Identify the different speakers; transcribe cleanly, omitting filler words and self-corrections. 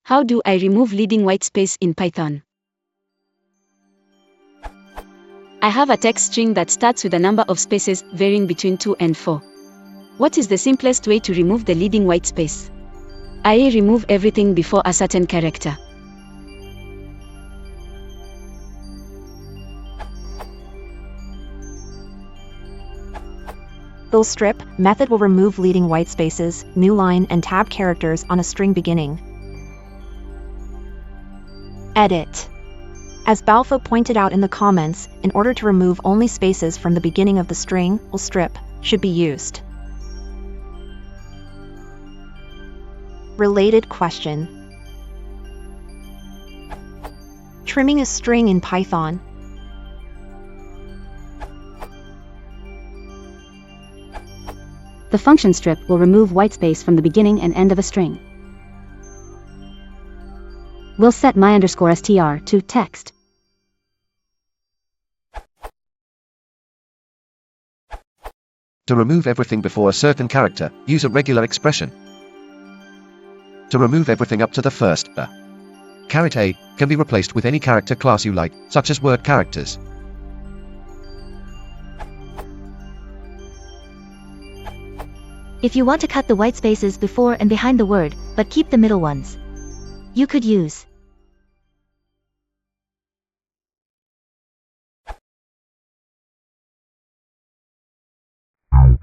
Speaker 1: How do I remove leading whitespace in Python? I have a text string that starts with a number of spaces varying between 2 and 4. What is the simplest way to remove the leading whitespace? I remove everything before a certain character.
Speaker 2: Fill strip method will remove leading whitespaces, new line and tab characters on a string beginning. Edit. As Balfa pointed out in the comments, in order to remove only spaces from the beginning of the string, fill strip should be used. Related question. Trimming a string in Python.
Speaker 1: The function strip will remove whitespace from the beginning and end of a string. We'll set my_str to text.
Speaker 3: To remove everything before a certain character, use a regular expression. To remove everything up to the first caret A can be replaced with any character class you like, such as word characters.
Speaker 4: If you want to cut the white spaces before and behind the word, but keep the middle ones, you could use
Speaker 5: I'll